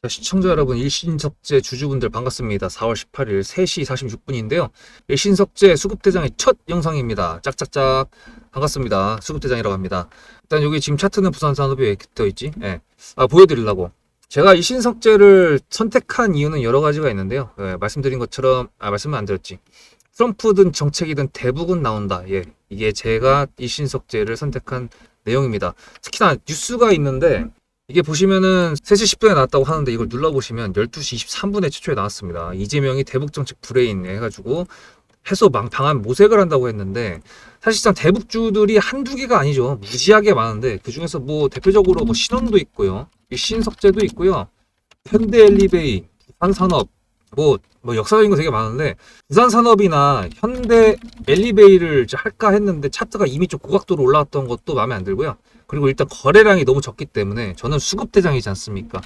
자, 시청자 여러분, 일신석재 주주분들 반갑습니다. 4월 18일 3시 46분인데요. 일신석재 수급대장의 첫 영상입니다. 짝짝짝 반갑습니다. 수급대장이라고 합니다. 일단 여기 지금 차트는 부산산업이 왜 떠 있지? 예. 보여드리려고. 제가 일신석재를 선택한 이유는 여러 가지가 있는데요. 말씀드린 것처럼, 말씀은 안 드렸지. 트럼프든 정책이든 대북은 나온다. 예. 이게 제가 일신석재를 선택한 내용입니다. 특히나 뉴스가 있는데, 이게 보시면은 3시 10분에 나왔다고 하는데 이걸 눌러보시면 12시 23분에 최초에 나왔습니다. 이재명이 대북정책 브레인 해가지고 해소 방안 모색을 한다고 했는데, 사실상 대북주들이 한두 개가 아니죠. 무지하게 많은데 그 중에서 뭐 대표적으로 뭐 신원도 있고요, 신석재도 있고요, 현대엘리베이, 부산산업, 뭐 역사적인 거 되게 많은데, 부산산업이나 현대엘리베이를 할까 했는데 차트가 이미 좀 고각도로 올라왔던 것도 마음에 안 들고요. 그리고 일단 거래량이 너무 적기 때문에 저는 수급대장이지 않습니까?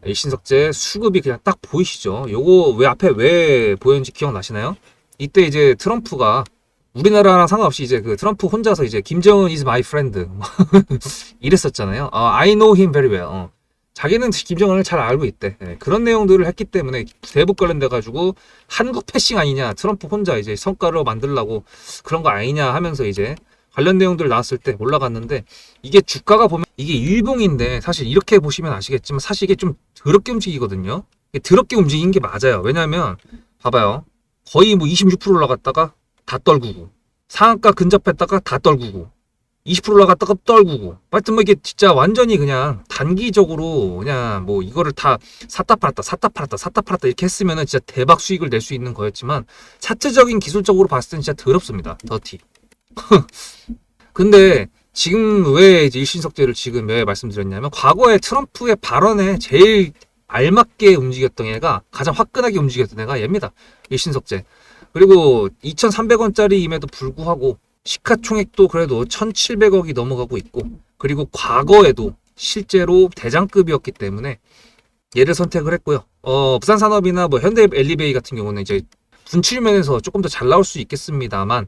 일신석재 수급이 그냥 딱 보이시죠? 요거 왜 앞에 왜 보였는지 기억나시나요? 이때 이제 트럼프가 우리나라랑 상관없이 이제 그 트럼프 혼자서 이제 김정은 is my friend 이랬었잖아요. I know him very well. 자기는 김정은을 잘 알고 있대. 그런 내용들을 했기 때문에 대북 관련돼 가지고 한국 패싱 아니냐, 트럼프 혼자 이제 성과를 만들려고 그런 거 아니냐 하면서 이제 관련 내용들 나왔을 때 올라갔는데, 이게 주가가 보면 이게 일봉인데 사실 이렇게 보시면 아시겠지만 사실 이게 좀 더럽게 움직이거든요. 이게 더럽게 움직인 게 맞아요. 왜냐하면 봐봐요. 거의 뭐 26% 올라갔다가 다 떨구고, 상한가 근접했다가 다 떨구고, 20% 올라갔다가 떨구고, 하여튼 뭐 이게 진짜 완전히 그냥 단기적으로 그냥 뭐 이거를 다 샀다 팔았다 이렇게 했으면은 진짜 대박 수익을 낼 수 있는 거였지만, 차트적인 기술적으로 봤을 때는 진짜 더럽습니다. 더티. 근데 지금 왜 이제 일신석재를 지금 왜 말씀드렸냐면, 과거에 트럼프의 발언에 제일 알맞게 움직였던 애가, 가장 화끈하게 움직였던 애가 얘입니다. 일신석재. 그리고 2,300원짜리임에도 불구하고 시가총액도 그래도 1,700억이 넘어가고 있고, 그리고 과거에도 실제로 대장급이었기 때문에 얘를 선택을 했고요. 부산산업이나 뭐 현대엘리베이 같은 경우는 이제 분출면에서 조금 더 잘 나올 수 있겠습니다만,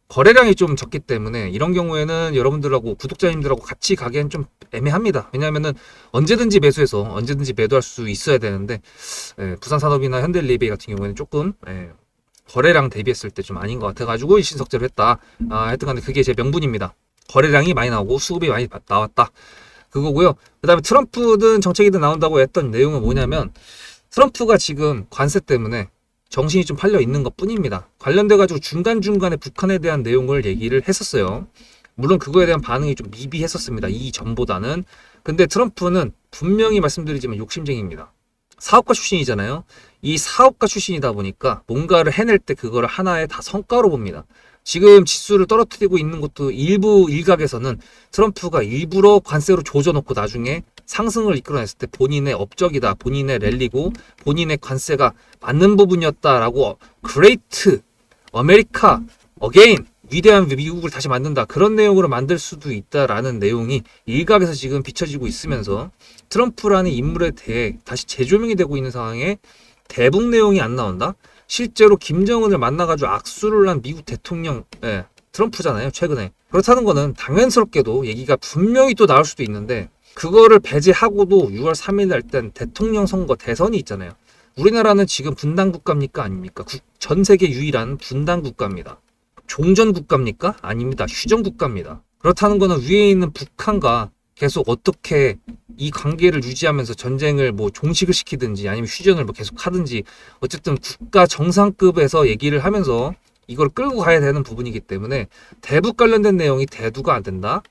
거래량이 좀 적기 때문에 이런 경우에는 여러분들하고 구독자님들하고 같이 가기엔 좀 애매합니다. 왜냐하면은 언제든지 매수해서 언제든지 매도할 수 있어야 되는데, 부산산업이나 현대엘리베이 같은 경우에는 조금 거래량 대비했을 때 좀 아닌 것 같아가지고 일신석재로 했다. 하여튼 간에 그게 제 명분입니다. 거래량이 많이 나오고 수급이 많이 나왔다, 그거고요. 그 다음에 트럼프든 정책이든 나온다고 했던 내용은 뭐냐면, 트럼프가 지금 관세 때문에 정신이 좀 팔려 있는 것 뿐입니다. 관련돼가지고 중간중간에 북한에 대한 내용을 얘기를 했었어요. 물론 그거에 대한 반응이 좀 미비했었습니다, 이전보다는. 근데 트럼프는 분명히 말씀드리지만 욕심쟁이입니다. 사업가 출신이잖아요. 이 사업가 출신이다 보니까 뭔가를 해낼 때 그거를 하나의 다 성과로 봅니다. 지금 지수를 떨어뜨리고 있는 것도 일부 일각에서는 트럼프가 일부러 관세로 조져놓고 나중에 상승을 이끌어냈을 때 본인의 업적이다, 본인의 랠리고 본인의 관세가 맞는 부분이었다라고, 그레이트 아메리카 어게인, 위대한 미국을 다시 만든다, 그런 내용으로 만들 수도 있다라는 내용이 일각에서 지금 비춰지고 있으면서, 트럼프라는 인물에 대해 다시 재조명이 되고 있는 상황에 대북 내용이 안 나온다? 실제로 김정은을 만나가지고 악수를 한 미국 대통령, 트럼프잖아요, 최근에. 그렇다는 거는 당연스럽게도 얘기가 분명히 또 나올 수도 있는데, 그거를 배제하고도 6월 3일 날 땐 대통령 선거 대선이 있잖아요. 우리나라는 지금 분단 국가입니까? 아닙니까? 전 세계 유일한 분단 국가입니다. 종전 국가입니까? 아닙니다. 휴전 국가입니다. 그렇다는 거는 위에 있는 북한과 계속 어떻게 이 관계를 유지하면서 전쟁을 뭐 종식을 시키든지 아니면 휴전을 뭐 계속 하든지, 어쨌든 국가 정상급에서 얘기를 하면서 이걸 끌고 가야 되는 부분이기 때문에, 대북 관련된 내용이 대두가 안 된다?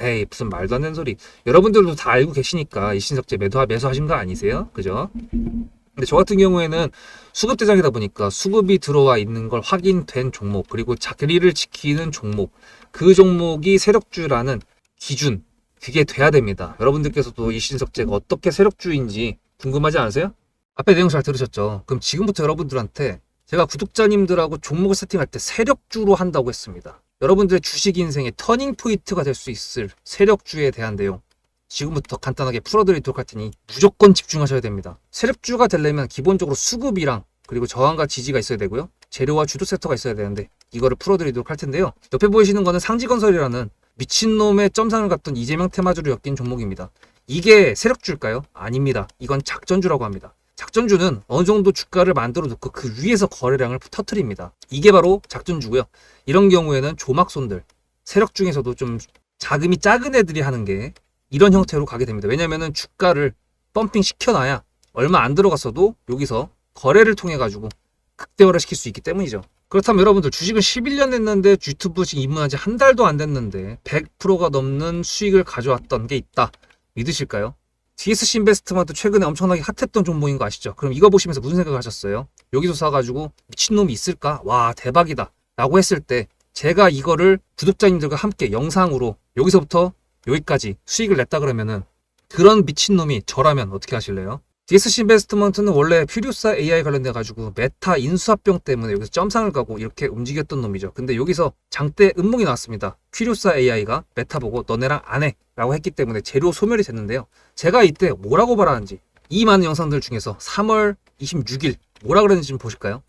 에이, 무슨 말도 안 되는 소리. 여러분들도 다 알고 계시니까 일신석재 매수하신 거 아니세요? 그죠? 근데 저 같은 경우에는 수급 대장이다 보니까 수급이 들어와 있는 걸 확인된 종목, 그리고 자리를 지키는 종목, 그 종목이 세력주라는 기준, 그게 돼야 됩니다. 여러분들께서도 일신석재가 어떻게 세력주인지 궁금하지 않으세요? 앞에 내용 잘 들으셨죠? 그럼 지금부터 여러분들한테 제가 구독자님들하고 종목을 세팅할 때 세력주로 한다고 했습니다. 여러분들의 주식 인생의 터닝 포인트가 될 수 있을 세력주에 대한 내용, 지금부터 간단하게 풀어드리도록 할 테니 무조건 집중하셔야 됩니다. 세력주가 되려면 기본적으로 수급이랑 그리고 저항과 지지가 있어야 되고요, 재료와 주도 섹터가 있어야 되는데, 이거를 풀어드리도록 할 텐데요. 옆에 보이시는 거는 상지건설이라는 미친놈의 점상을 갖던 이재명 테마주를 엮인 종목입니다. 이게 세력주일까요? 아닙니다. 이건 작전주라고 합니다. 작전주는 어느 정도 주가를 만들어 놓고 그 위에서 거래량을 터트립니다. 이게 바로 작전주고요. 이런 경우에는 조막손들, 세력 중에서도 좀 자금이 작은 애들이 하는 게 이런 형태로 가게 됩니다. 왜냐면은 주가를 펌핑 시켜놔야 얼마 안 들어갔어도 여기서 거래를 통해 가지고 극대화를 시킬 수 있기 때문이죠. 그렇다면 여러분들 주식을 11년 했는데 유튜브 지금 입문한 지 한 달도 안 됐는데 100%가 넘는 수익을 가져왔던 게 있다. 믿으실까요? DSC 인베스트먼트 최근에 엄청나게 핫했던 종목인 거 아시죠? 그럼 이거 보시면서 무슨 생각을 하셨어요? 여기서 사가지고 미친놈이 있을까? 와 대박이다 라고 했을 때 제가 이거를 구독자님들과 함께 영상으로 여기서부터 여기까지 수익을 냈다 그러면은 그런 미친놈이 저라면 어떻게 하실래요? DSC 인베스트먼트는 원래 퓨리오사 AI 관련돼 가지고 메타 인수합병 때문에 여기서 점상을 가고 이렇게 움직였던 놈이죠. 근데 여기서 장대 음몽이 나왔습니다. 퓨리오사 AI가 메타 보고 너네랑 안 해 라고 했기 때문에 재료 소멸이 됐는데요. 제가 이때 뭐라고 말하는지 이 많은 영상들 중에서 3월 26일 뭐라 그랬는지 좀 보실까요?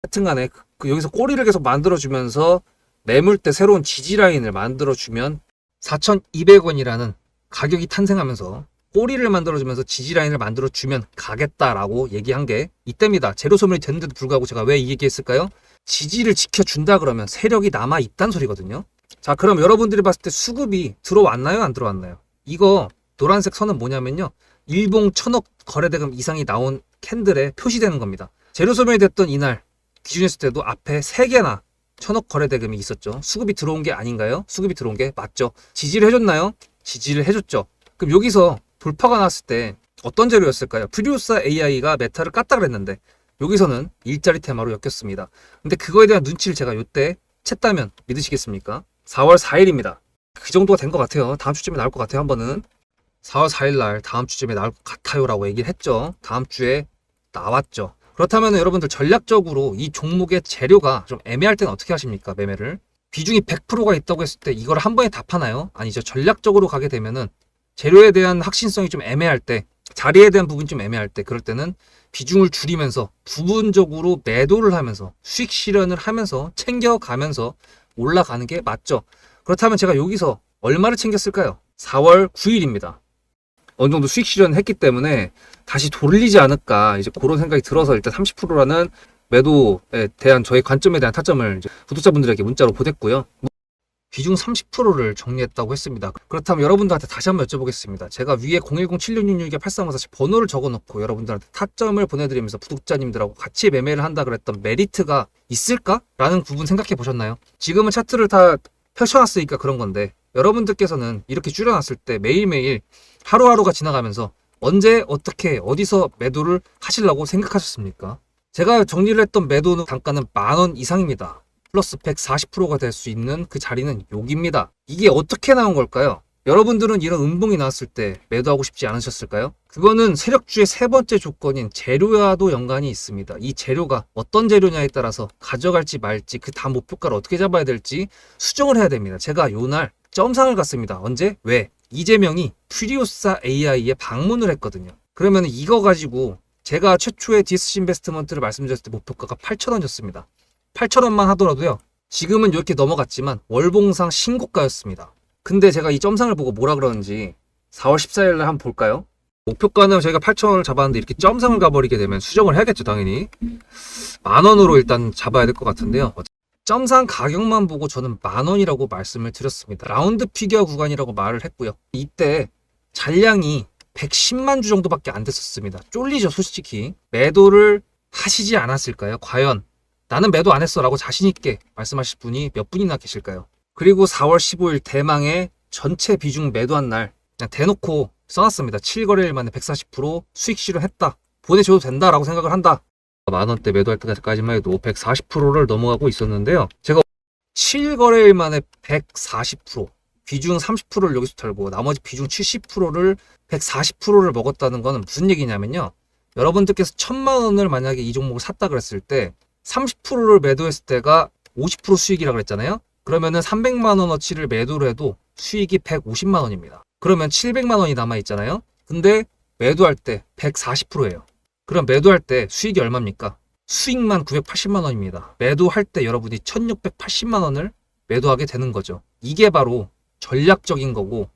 하여튼간에 여기서 꼬리를 계속 만들어주면서 매물대 새로운 지지라인을 만들어주면 4,200원이라는 가격이 탄생하면서 꼬리를 만들어주면서 지지라인을 만들어주면 가겠다라고 얘기한 게 이때입니다. 재료 소멸이 됐는데도 불구하고 제가 왜 이 얘기했을까요? 지지를 지켜준다 그러면 세력이 남아있단 소리거든요. 자, 그럼 여러분들이 봤을 때 수급이 들어왔나요? 안 들어왔나요? 이거 노란색 선은 뭐냐면요. 일봉 1,000억 거래대금 이상이 나온 캔들에 표시되는 겁니다. 재료 소멸이 됐던 이날 기준했을 때도 앞에 3개나 1,000억 거래대금이 있었죠. 수급이 들어온 게 아닌가요? 수급이 들어온 게 맞죠. 지지를 해줬나요? 지지를 해줬죠. 그럼 여기서 돌파가 났을 때 어떤 재료였을까요? 퓨리오사 AI가 메타를 깠다 그랬는데 여기서는 일자리 테마로 엮였습니다. 근데 그거에 대한 눈치를 제가 요때 챘다면 믿으시겠습니까? 4월 4일입니다. 그 정도가 된 것 같아요. 다음 주쯤에 나올 것 같아요. 한 번은 4월 4일 날 다음 주쯤에 나올 것 같아요 라고 얘기를 했죠. 다음 주에 나왔죠. 그렇다면 여러분들 전략적으로 이 종목의 재료가 좀 애매할 때는 어떻게 하십니까? 매매를 비중이 100%가 있다고 했을 때 이걸 한 번에 다 파나요? 아니죠. 전략적으로 가게 되면은 재료에 대한 확신성이 좀 애매할 때, 자리에 대한 부분이 좀 애매할 때, 그럴 때는 비중을 줄이면서 부분적으로 매도를 하면서 수익 실현을 하면서 챙겨가면서 올라가는 게 맞죠. 그렇다면 제가 여기서 얼마를 챙겼을까요? 4월 9일입니다. 어느 정도 수익 실현을 했기 때문에 다시 돌리지 않을까 이제 그런 생각이 들어서 일단 30%라는 매도에 대한 저의 관점에 대한 타점을 이제 구독자분들에게 문자로 보냈고요. 비중 30%를 정리했다고 했습니다. 그렇다면 여러분들한테 다시 한번 여쭤보겠습니다. 제가 위에 010-7666-8354 번호를 적어놓고 여러분들한테 타점을 보내드리면서 구독자님들하고 같이 매매를 한다 그랬던 메리트가 있을까? 라는 부분 생각해 보셨나요? 지금은 차트를 다 펼쳐놨으니까 그런 건데 여러분들께서는 이렇게 줄여놨을 때 매일매일 하루하루가 지나가면서 언제 어떻게 어디서 매도를 하시려고 생각하셨습니까? 제가 정리를 했던 매도 단가는 10,000원 이상입니다. 플러스 140%가 될 수 있는 그 자리는 여기입니다. 이게 어떻게 나온 걸까요? 여러분들은 이런 음봉이 나왔을 때 매도하고 싶지 않으셨을까요? 그거는 세력주의 세 번째 조건인 재료와도 연관이 있습니다. 이 재료가 어떤 재료냐에 따라서 가져갈지 말지 그 다음 목표가를 어떻게 잡아야 될지 수정을 해야 됩니다. 제가 요날 점상을 갔습니다. 언제? 왜? 이재명이 퓨리오사 AI에 방문을 했거든요. 그러면 이거 가지고 제가 최초의 DSC 인베스트먼트를 말씀드렸을 때 목표가가 8,000원이었습니다. 8,000원만 하더라도요. 지금은 이렇게 넘어갔지만 월봉상 신고가였습니다. 근데 제가 이 점상을 보고 뭐라 그러는지 4월 14일 날 한번 볼까요? 목표가는 저희가 8,000원을 잡았는데 이렇게 점상을 가버리게 되면 수정을 해야겠죠, 당연히. 10,000원으로 일단 잡아야 될 것 같은데요. 점상 가격만 보고 저는 10,000원이라고 말씀을 드렸습니다. 라운드 피겨 구간이라고 말을 했고요. 이때 잔량이 110만 주 정도밖에 안 됐었습니다. 쫄리죠, 솔직히. 매도를 하시지 않았을까요? 과연 나는 매도 안 했어 라고 자신있게 말씀하실 분이 몇 분이나 계실까요? 그리고 4월 15일 대망의 전체 비중 매도한 날 그냥 대놓고 써놨습니다. 7거래일 만에 140% 수익 실현했다. 보내줘도 된다라고 생각을 한다. 만원대 매도할 때까지만 해도 140%를 넘어가고 있었는데요. 제가 7거래일 만에 140% 비중 30%를 여기서 털고 나머지 비중 70%를 140%를 먹었다는 거는 무슨 얘기냐면요. 여러분들께서 1,000만 원을 만약에 이 종목을 샀다 그랬을 때 30%를 매도했을 때가 50% 수익이라고 그랬잖아요. 그러면은 300만 원어치를 매도를 해도 수익이 150만 원입니다. 그러면 700만 원이 남아 있잖아요. 근데 매도할 때 140%예요. 그럼 매도할 때 수익이 얼마입니까? 수익만 980만 원입니다. 매도할 때 여러분이 1680만 원을 매도하게 되는 거죠. 이게 바로 전략적인 거고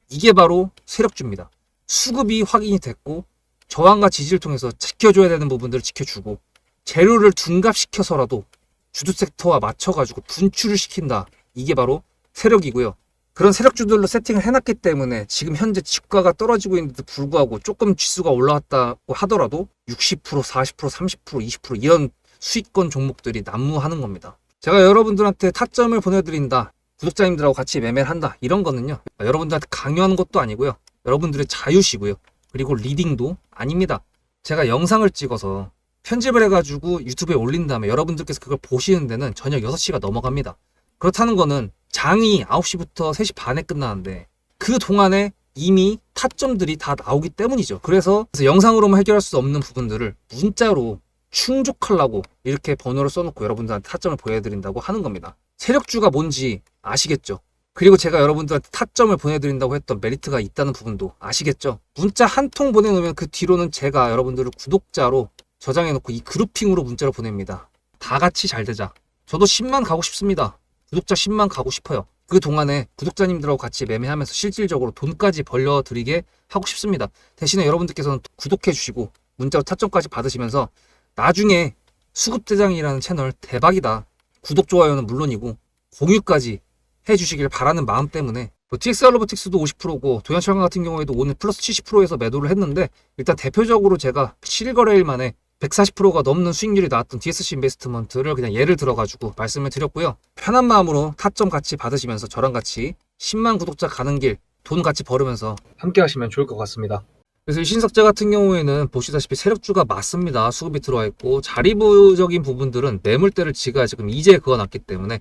이게 바로 세력주입니다. 수급이 확인이 됐고 저항과 지지를 통해서 지켜줘야 되는 부분들을 지켜주고 재료를 둔갑시켜서라도 주도 섹터와 맞춰가지고 분출을 시킨다. 이게 바로 세력이고요. 그런 세력주들로 세팅을 해놨기 때문에 지금 현재 주가가 떨어지고 있는데도 불구하고 조금 지수가 올라왔다고 하더라도 60%, 40%, 30%, 20% 이런 수익권 종목들이 난무하는 겁니다. 제가 여러분들한테 타점을 보내드린다. 구독자님들하고 같이 매매를 한다. 이런 거는요. 여러분들한테 강요하는 것도 아니고요. 여러분들의 자유시고요. 그리고 리딩도 아닙니다. 제가 영상을 찍어서 편집을 해가지고 유튜브에 올린 다음에 여러분들께서 그걸 보시는 데는 저녁 6시가 넘어갑니다. 그렇다는 거는 장이 9시부터 3시 반에 끝나는데 그 동안에 이미 타점들이 다 나오기 때문이죠. 그래서 영상으로만 해결할 수 없는 부분들을 문자로 충족하려고 이렇게 번호를 써놓고 여러분들한테 타점을 보여드린다고 하는 겁니다. 세력주가 뭔지 아시겠죠? 그리고 제가 여러분들한테 타점을 보내드린다고 했던 메리트가 있다는 부분도 아시겠죠? 문자 한 통 보내놓으면 그 뒤로는 제가 여러분들을 구독자로 저장해놓고 이 그룹핑으로 문자를 보냅니다. 다 같이 잘 되자. 저도 10만 가고 싶습니다. 구독자 10만 가고 싶어요. 그 동안에 구독자님들하고 같이 매매하면서 실질적으로 돈까지 벌려드리게 하고 싶습니다. 대신에 여러분들께서는 구독해주시고 문자로 타점까지 받으시면서 나중에 수급대장이라는 채널 대박이다. 구독, 좋아요는 물론이고 공유까지 해주시길 바라는 마음 때문에 TXR 로보틱스도 50%고 도연철강 같은 경우에도 오늘 플러스 70%에서 매도를 했는데 일단 대표적으로 제가 7거래일 만에 140%가 넘는 수익률이 나왔던 DSC 인베스트먼트를 그냥 예를 들어가지고 말씀을 드렸고요. 편한 마음으로 타점 같이 받으시면서 저랑 같이 10만 구독자 가는 길 돈 같이 벌으면서 함께 하시면 좋을 것 같습니다. 그래서 이 신석재 같은 경우에는 보시다시피 세력주가 맞습니다. 수급이 들어와 있고 자리부적인 부분들은 매물대를 지가 지금 이제 그어놨기 때문에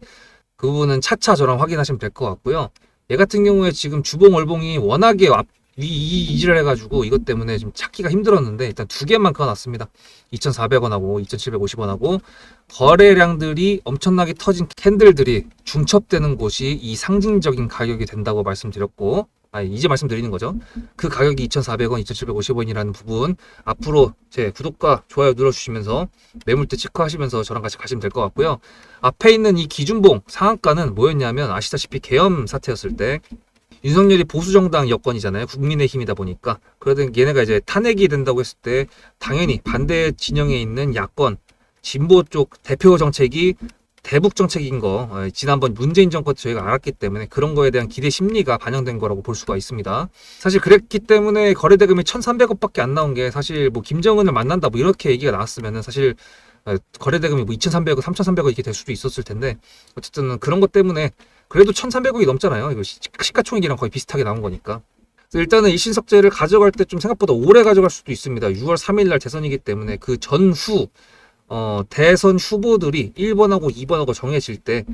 그 부분은 차차 저랑 확인하시면 될 것 같고요. 얘 같은 경우에 지금 주봉 월봉이 워낙에 이질을 해가지고 이것 때문에 좀 찾기가 힘들었는데 일단 두 개만 그어놨습니다. 2,400원하고 2,750원하고 거래량들이 엄청나게 터진 캔들들이 중첩되는 곳이 이 상징적인 가격이 된다고 말씀드렸고 이제 말씀드리는 거죠. 그 가격이 2,400원, 2,750원이라는 부분 앞으로 제 구독과 좋아요 눌러주시면서 매물대 체크하시면서 저랑 같이 가시면 될 것 같고요. 앞에 있는 이 기준봉 상한가는 뭐였냐면 아시다시피 계엄 사태였을 때 윤석열이 보수정당 여권이잖아요. 국민의힘이다 보니까 그러던 얘네가 이제 탄핵이 된다고 했을 때 당연히 반대 진영에 있는 야권 진보 쪽 대표 정책이 대북 정책인 거 지난번 문재인 정권 때 저희가 알았기 때문에 그런 거에 대한 기대 심리가 반영된 거라고 볼 수가 있습니다. 사실 그랬기 때문에 거래대금이 1,300억밖에 안 나온 게 사실 뭐 김정은을 만난다 뭐 이렇게 얘기가 나왔으면은 사실 거래대금이 뭐 2,300억, 3,300억 이렇게 될 수도 있었을 텐데 어쨌든 그런 것 때문에 그래도 1,300억이 넘잖아요. 이거 시가총액이랑 거의 비슷하게 나온 거니까. 일단은 이 신석재를 가져갈 때 좀 생각보다 오래 가져갈 수도 있습니다. 6월 3일 날 대선이기 때문에 그 전후 대선 후보들이 1번하고 2번하고 정해질 때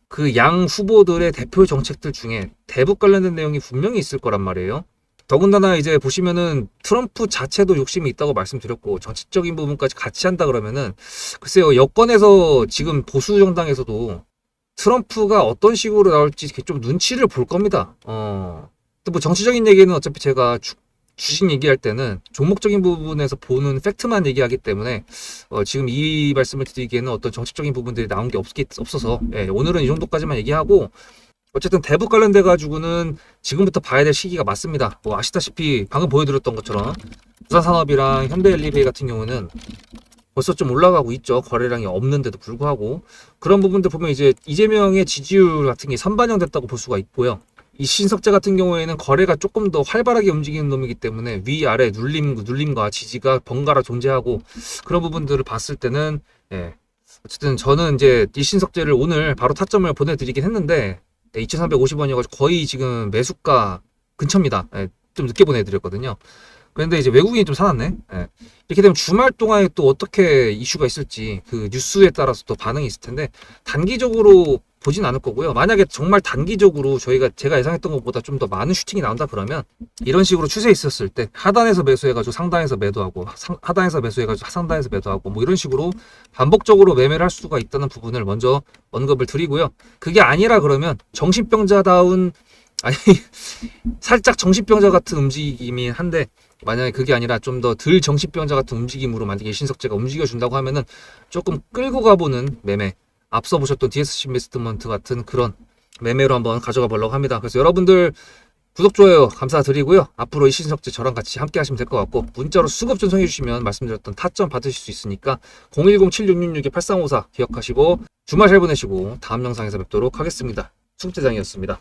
그 양 후보들의 대표 정책들 중에 대북 관련된 내용이 분명히 있을 거란 말이에요. 더군다나 이제 보시면은 트럼프 자체도 욕심이 있다고 말씀드렸고 정치적인 부분까지 같이 한다 그러면은 글쎄요 여권에서 지금 보수 정당에서도 트럼프가 어떤 식으로 나올지 좀 눈치를 볼 겁니다. 또 뭐 정치적인 얘기는 어차피 제가 주식 얘기할 때는 종목적인 부분에서 보는 팩트만 얘기하기 때문에 지금 이 말씀을 드리기에는 어떤 정치적인 부분들이 나온 게 없어서 오늘은 이 정도까지만 얘기하고 어쨌든 대북 관련돼 가지고는 지금부터 봐야 될 시기가 맞습니다. 뭐 아시다시피 방금 보여드렸던 것처럼 부산산업이랑 현대엘리베이 같은 경우는 벌써 좀 올라가고 있죠. 거래량이 없는데도 불구하고 그런 부분들 보면 이제 이재명의 지지율 같은 게 선반영됐다고 볼 수가 있고요. 이 신석재 같은 경우에는 거래가 조금 더 활발하게 움직이는 놈이기 때문에 위아래 눌림과 지지가 번갈아 존재하고 그런 부분들을 봤을 때는 어쨌든 저는 이제 이 신석재를 오늘 바로 타점을 보내드리긴 했는데 2,350원이어가지고 거의 지금 매수가 근처입니다. 좀 늦게 보내드렸거든요. 그런데 이제 외국인이 좀 사놨네. 이렇게 되면 주말 동안에 또 어떻게 이슈가 있을지 그 뉴스에 따라서 또 반응이 있을 텐데 단기적으로 보진 않을 거고요. 만약에 정말 단기적으로 제가 예상했던 것보다 좀 더 많은 슈팅이 나온다 그러면 이런 식으로 추세 있었을 때 하단에서 매수해가지고 상단에서 매도하고 하단에서 매수해가지고 상단에서 매도하고 뭐 이런 식으로 반복적으로 매매를 할 수가 있다는 부분을 먼저 언급을 드리고요. 그게 아니라 그러면 정신병자다운 살짝 정신병자 같은 움직임이 한데 만약에 그게 아니라 좀 더 덜 정신병자 같은 움직임으로 만약에 신석재가 움직여준다고 하면은 조금 끌고 가보는 매매 앞서 보셨던 DSC 인베스트먼트 같은 그런 매매로 한번 가져가 보려고 합니다. 그래서 여러분들 구독, 좋아요 감사드리고요. 앞으로 이신석재 저랑 같이 함께 하시면 될 것 같고, 문자로 수급 전송해 주시면 말씀드렸던 타점 받으실 수 있으니까 010-7666-8354 기억하시고 주말 잘 보내시고 다음 영상에서 뵙도록 하겠습니다. 수급재장이었습니다.